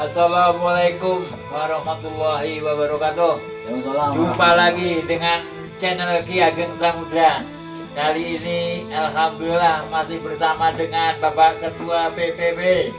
Assalamualaikum warahmatullahi wabarakatuh. Jumpa lagi dengan channel Ki Ageng Samudra. Kali ini alhamdulillah masih bersama dengan Bapak Ketua PPB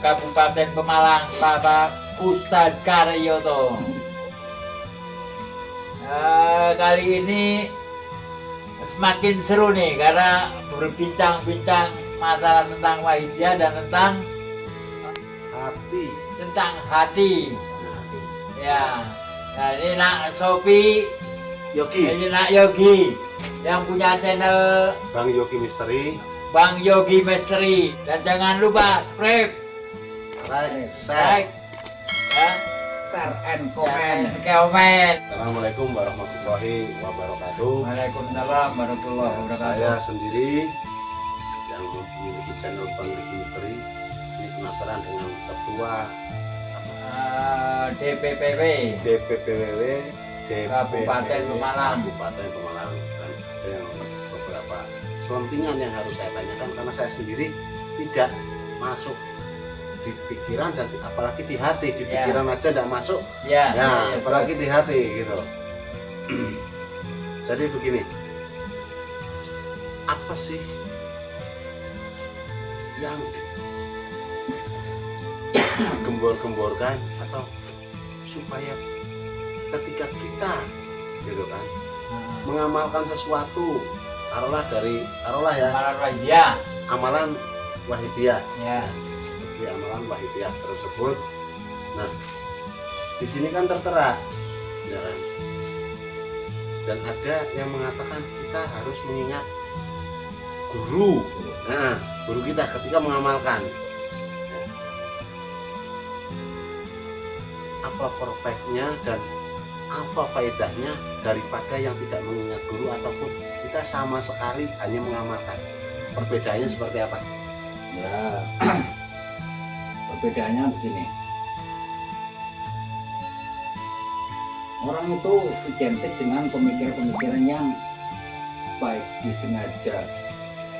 Kabupaten Pemalang, Bapak Ustadz Karyoto. Kali ini semakin seru nih karena berbincang-bincang masalah tentang Wahidiyah dan tentang hati. Ya, nah ini Nak Sofi, ini Nak Yogi yang punya channel Bang Yogi Misteri. Bang Yogi Misteri. Dan jangan lupa subscribe, Like, like, ya, share and comment. Assalamualaikum warahmatullahi wabarakatuh. Waalaikumsalam warahmatullahi wabarakatuh. Saya sendiri yang memiliki channel Bang Yogi Misteri ini penasaran dengan ketua DPPW Kabupaten Pemalang. Kabupaten Pemalang, dan ada yang beberapa selentingan yang harus saya tanyakan karena saya sendiri tidak masuk di pikiran dan apalagi di hati. Di pikiran aja tidak masuk, Ya, apalagi di hati gitu. Jadi begini, apa sih yang gembor-gemborkan atau supaya ketika kita gitu kan mengamalkan sesuatu, taruhlah ya amalan Wahidiyah, ya. di amalan Wahidiyah tersebut. Nah, di sini kan tertera, ya kan? Dan ada yang mengatakan kita harus mengingat guru. Nah, guru kita ketika mengamalkan. Apa perfectnya dan apa faedahnya daripada yang tidak mengingat guru ataupun kita sama sekali hanya mengamalkan? Perbedaannya seperti apa? Ya, perbedaannya begini. Orang itu identik dengan pemikiran-pemikiran yang baik disengaja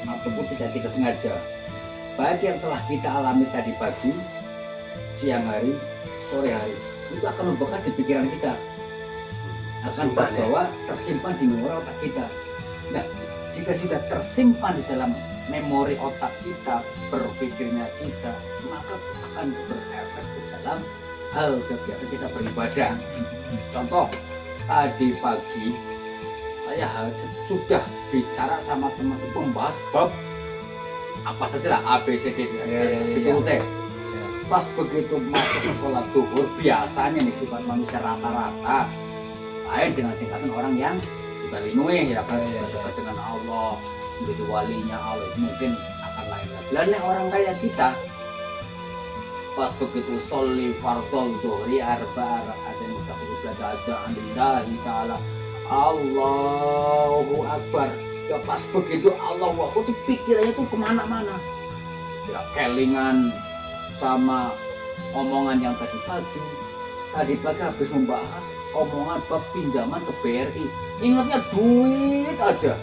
ataupun tidak sengaja. Baik yang telah kita alami tadi pagi, siang hari, sore hari, itu akan membekas di pikiran kita, akan terbawa tersimpan di memori otak kita. Nah, jika sudah tersimpan di dalam memori otak kita, berpikirnya kita, maka akan berefek di dalam hal kegiatan kita beribadah. Contoh, tadi pagi saya sudah bicara sama teman membahas bab apa saja lah, A, B, C, D, diturutkan. Pas begitu masuk ke sholat duhur, biasanya nih sifat manusia rata-rata lain dengan tingkatan orang yang kita lindungi, ya kan, dekat dengan Allah, menjadi walinya Allah, mungkin akan lain lagi. Lainnya orang kayak kita, pas begitu sholli fardhu dhuhri arba'a raka'atin mustaqbilatan lillahi ta'ala, Allahu Akbar. Ya pas begitu Allahu Akbar, itu pikirannya tuh kemana-mana, ya kelingan sama omongan yang tadi pagi habis membahas omongan bab pinjaman ke BRI, ingatnya duit aja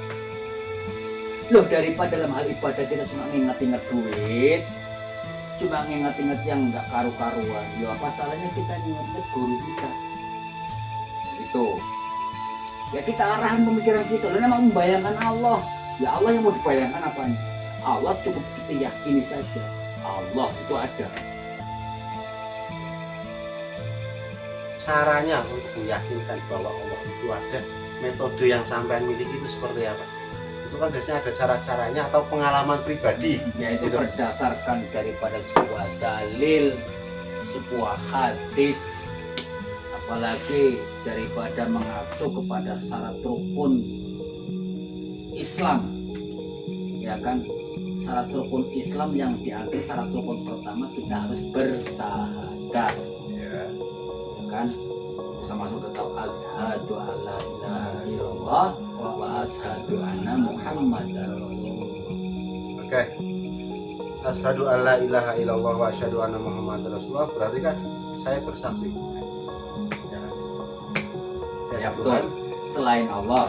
loh. Daripada dalam hal ibadah kita cuma ingat-ingat duit, cuma ingat-ingat yang nggak karu-karuan, ya apa salahnya kita ingat-ingat guru kita itu. Ya kita arahan pemikiran kita, lalu memang membayangkan Allah, ya Allah yang mau dibayangkan apanya? Allah cukup kita yakini saja Allah itu ada. Caranya untuk meyakinkan bahwa Allah itu ada, metode yang sampean miliki itu seperti apa? Itu kan biasanya ada cara-caranya atau pengalaman pribadi, yaitu berdasarkan daripada sebuah dalil, sebuah hadis, apalagi daripada mengacu kepada syarat rukun Islam, ya kan? Syarat rukun Islam yang dianggap syarat rukun pertama, kita harus bersahadat, ya kan? Bisa masuk ke tahu asyhadu alla ilaha illallah wa asyhadu anna muhammadar rasulullah. Oke. Asyhadu alla ilaha illallah wa asyhadu anna muhammadar rasulullah berarti kan saya bersaksi. Ya betul. Selain Allah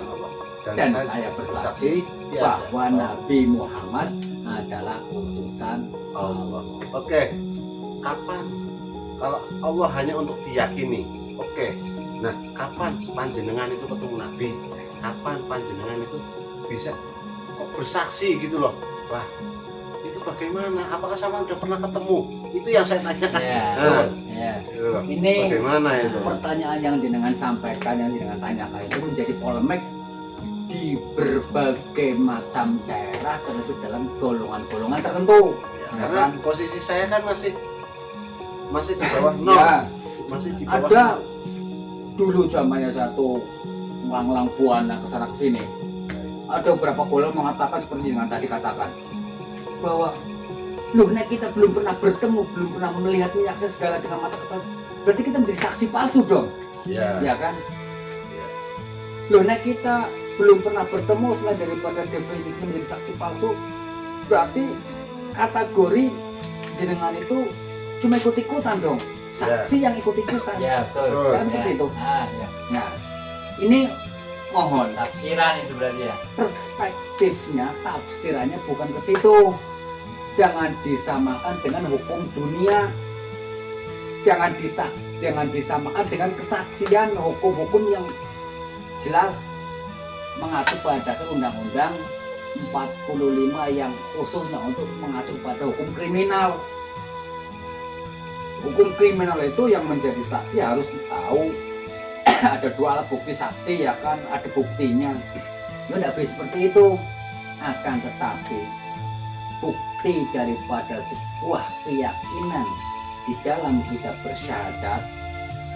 dan saya bersaksi bahwa Nabi Muhammad adalah utusan Allah. Oke. kapan kalau Allah hanya untuk diyakini, oke. Nah, kapan panjenengan itu ketemu Nabi? Kapan panjenengan itu bisa kok bersaksi gitu loh? Wah, itu bagaimana? Apakah sama udah pernah ketemu? Itu yang saya tanya. Nah, gitu loh. Ini Bagaimana itu? pertanyaan yang jenengan sampaikan, yang jenengan tanyakan itu menjadi polemik di berbagai macam daerah termasuk dalam golongan-golongan tertentu. Ya, karena posisi saya kan masih di bawah nol. Ya, Masih di bawah ada nol. dulu zamannya satu langlang buana kesana kesini. Ada beberapa golongan mengatakan seperti yang tadi katakan bahwa loh, nek kita belum pernah bertemu, belum pernah melihat menyaksikan segala dengan mata kepala, berarti kita menjadi saksi palsu dong, Ya. ya kan? Ya. Loh, nek kita belum pernah bertemu, selain daripada definisi menjadi saksi palsu, berarti kategori jenengan itu cuma ikut-ikutan dong, saksi yang ikut-ikutan. Ya, betul. Betul. Kan seperti itu. Ya. Nah, ini mohon Tafsiran itu berarti ya. perspektifnya, tafsirannya bukan ke situ. Jangan disamakan dengan hukum dunia. Jangan disamakan dengan kesaksian hukum-hukum yang jelas mengacu pada Undang-Undang 45 yang khususnya untuk mengacu pada hukum kriminal. Hukum kriminal itu yang menjadi saksi harus tahu ada dua alat bukti saksi, ya kan, ada buktinya. Ya tidak bisa seperti itu. Akan tetapi bukti daripada sebuah keyakinan di dalam kita bersyahadat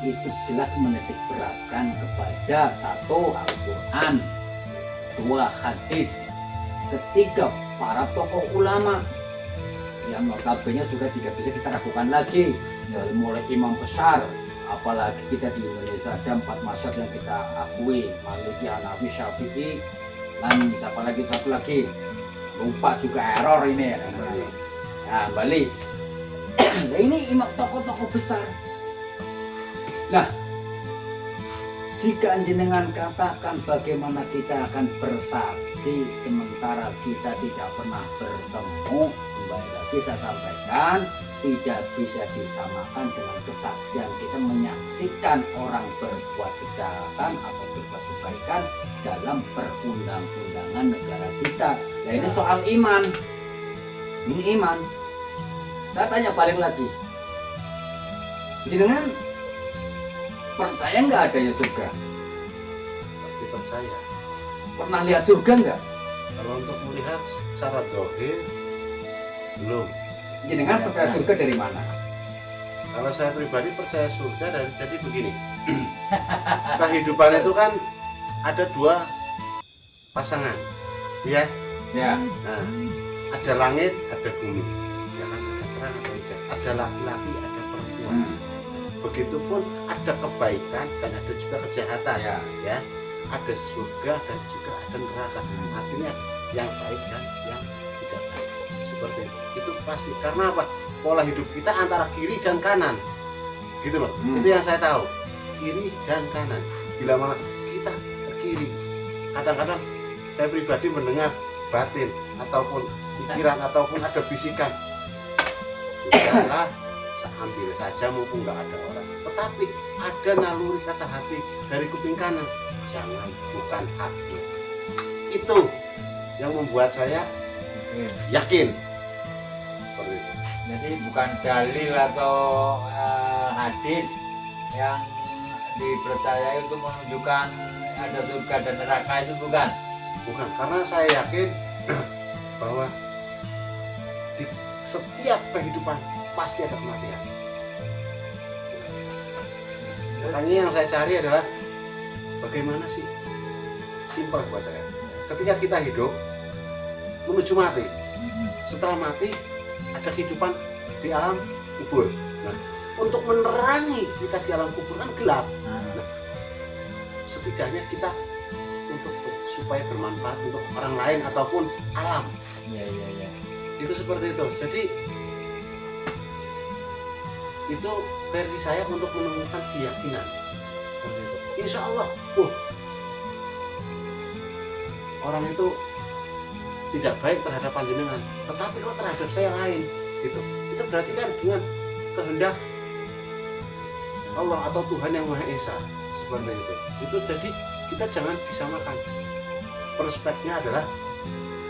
itu jelas menitik beratkan kepada satu Al-Quran, dua hadis, ketiga para tokoh ulama yang notabene sudah tidak bisa kita ragukan lagi, dari mulai imam besar, apalagi kita di Indonesia ada 4 mazhab yang kita akui, Maliki, Hanafi, Syafi'i, dan siapa lagi, satu lagi lupa juga, error ini ya. Nah, balik. Nah, ini imam tokoh-tokoh besar. Nah, jika jenengan katakan bagaimana kita akan bersaksi sementara kita tidak pernah bertemu, kembali lagi saya sampaikan, tidak bisa disamakan dengan kesaksian kita menyaksikan orang berbuat kejahatan atau berbuat kebaikan dalam perundang-undangan negara kita. Nah, ini soal iman. Ini iman. Saya tanya balik lagi, jenengan percaya nggak adanya surga? Pasti percaya. Pernah lihat surga nggak? Kalau untuk melihat secara dohir, belum. Jenengan percaya surga dari mana? Kalau saya pribadi percaya surga dari, jadi begini. Kehidupan itu kan ada dua pasangan, ya. Ya. Nah, ada langit, ada bumi, ya kan, ada terang, ada hujan, ada laki-laki, ada perempuan. Begitupun ada kebaikan dan ada juga kejahatan, ya. Ada surga dan juga ada neraka. Artinya yang baik dan yang tidak baik. Seperti itu pasti. Karena apa? Pola hidup kita antara kiri dan kanan, gitu loh. Itu yang saya tahu, kiri dan kanan. Bila mana kita ke kiri, kadang-kadang saya pribadi mendengar batin ataupun pikiran ataupun ada bisikan, sudahlah, ambil saja mumpung nggak ada orang. Tetapi ada naluri kata hati dari kuping kanan, jangan, bukan haknya. Itu yang membuat saya yakin seperti itu. Jadi bukan dalil atau hadis yang dipercayai untuk menunjukkan ada surga dan neraka, itu bukan. Bukan, karena saya yakin bahwa di setiap kehidupan pasti ada kematian. Makanya yang saya cari adalah bagaimana sih, simpel buat saya. Ketika kita hidup menuju mati, setelah mati ada kehidupan di alam kubur. Nah, untuk menerangi kita di alam kubur kan gelap. Nah, setidaknya kita untuk supaya bermanfaat untuk orang lain ataupun alam. Iya. Itu seperti itu. Jadi itu versi saya untuk menemukan keyakinan. Seperti itu. Insya Allah, orang itu tidak baik terhadap panjenengan, tetapi kalau terhadap saya lain, gitu. Itu berarti kan dengan kehendak Allah atau Tuhan yang Maha Esa, seperti itu. Itu jadi kita jangan disamakan. Perspektifnya adalah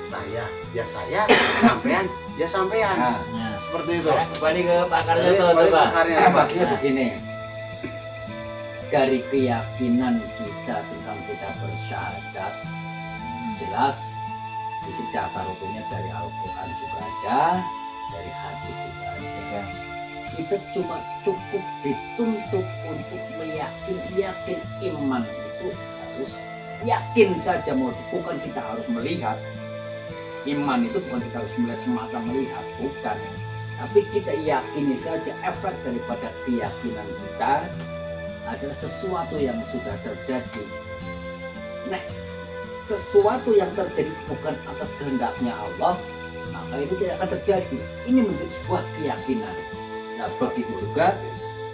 saya, ya saya, sampean, ya sampean. Nah, Seperti itu. kembali ke akarnya Jadi, tuh, balik coba. ke akarnya, Pak. Maksudnya begini, dari keyakinan kita tentang kita bersyahadat, jelas sisi dasar hukumnya dari Al-Quran juga ada, dari hadis juga ada. Kita cuma cukup dituntut untuk yakin iman itu harus yakin saja, bukan kita harus melihat. Iman itu bukan kita harus melihat semata melihat, bukan. Tapi kita yakini saja efek daripada keyakinan kita adalah sesuatu yang sudah terjadi. Nah, sesuatu yang terjadi bukan atas kehendaknya Allah, maka itu tidak akan terjadi. Ini menjadi sebuah keyakinan. Nah, begitu juga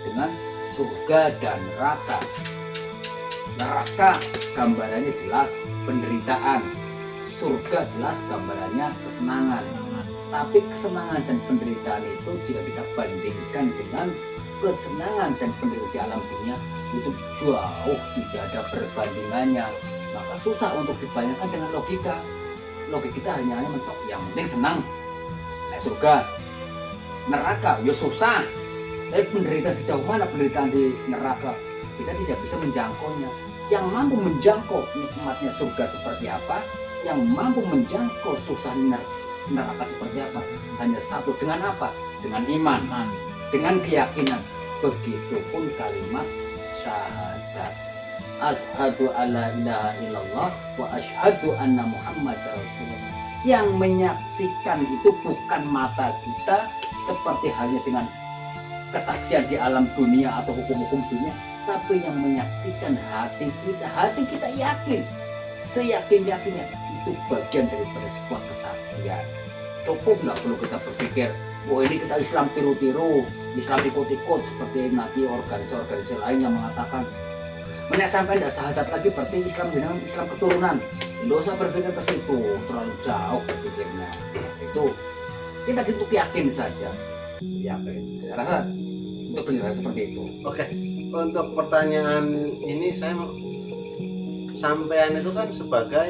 dengan surga dan neraka. Neraka gambarannya jelas penderitaan, surga jelas gambarannya kesenangan. Tapi kesenangan dan penderitaan itu jika kita bandingkan dengan kesenangan dan penderitaan di alam dunia, itu jauh tidak ada perbandingannya. Maka susah untuk dibayangkan dengan logika. Logika kita hanya mentok yang penting senang. Nah, surga, neraka, ya susah. Tapi penderitaan sejauh mana penderitaan di neraka, kita tidak bisa menjangkaunya. Yang mampu menjangkau nikmatnya surga seperti apa, yang mampu menjangkau susah neraka seperti apa, hanya satu. Dengan apa? Dengan iman, dengan keyakinan. Begitupun kalimat syahadat, asyhadu alla ilaha illallah wa asyhadu anna Muhammad Rasulullah. Yang menyaksikan itu bukan mata kita seperti halnya dengan kesaksian di alam dunia atau hukum-hukum dunia, tapi yang menyaksikan hati kita. Hati kita yakin, seyakin-yakinnya. Itu bagian daripada sebuah kesaksian. Cukup, nggak perlu kita berpikir, wah ini kita Islam tiru-tiru, Islam ikut-ikut seperti nanti organisasi-organisasi lain yang mengatakan, menek sampai tidak syahadat lagi berarti Islam dengan Islam keturunan. Tidak usah berpikir ke situ, terlalu jauh berpikirnya. Itu kita untuk yakin saja. Yakin. Saya rasa itu penjelasan seperti itu. Oke, untuk pertanyaan ini saya mau, sampean itu kan sebagai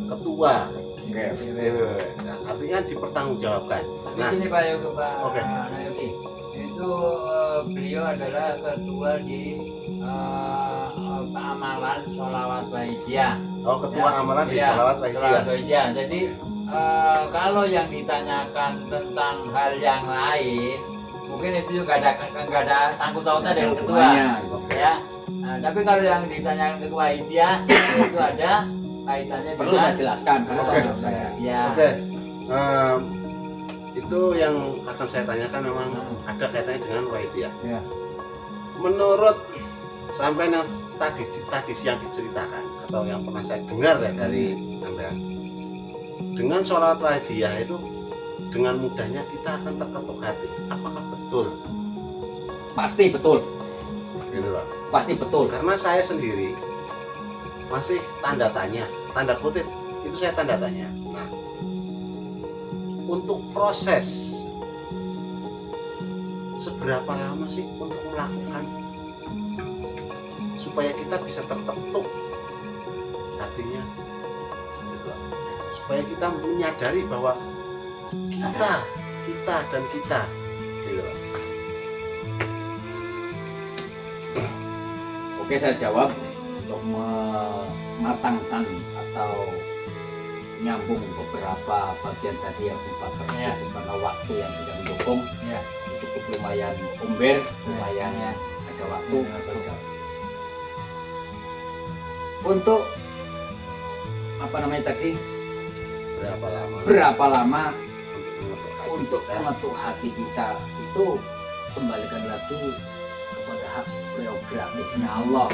ketua. Oke. Nah, artinya dipertanggungjawabkan. Di Nah, sini Pak Yogi, Pak Oke. Yogi. Itu beliau adalah ketua di amalan sholawat Baidiyah. ketua amalan di Iya, Sholawat sholawat Baidiyah. Baidiyah. Jadi kalau yang ditanyakan tentang hal yang lain, mungkin itu juga nggak ada sangkut pautnya dengan ketua, hubungannya, ya. Nah, tapi kalau yang ditanyakan ketua Baidiyah itu ada kaitannya Perlu saya dengan jelaskan kalau Oke. menurut saya. ya. Oke, itu yang akan saya tanyakan memang ada kaitannya dengan Waidiyah. Ya. Menurut sampai yang tadi yang diceritakan atau yang pernah saya dengar ya dari sampean, dengan sholat Waidiyah itu dengan mudahnya kita akan terketuk hati. Apakah betul? Pasti betul, Gitu loh. pasti betul. Karena saya sendiri masih tanda tanya, tanda kutip itu saya tanda tanya. Nah, untuk proses seberapa lama sih untuk melakukan supaya kita bisa terketuk hatinya, gitu. Supaya kita menyadari bahwa kita dan kita, gitu. Oke, saya jawab untuk mematangkan atau nyambung beberapa bagian tadi yang sempat terputus karena waktu yang tidak mendukung. Ya. Cukup lumayan umber, lumayan ada waktu. Untuk apa namanya tadi? Berapa lama untuk mengetuk hati kita itu kembalikan lagi kepada hak prerogatifnya Allah.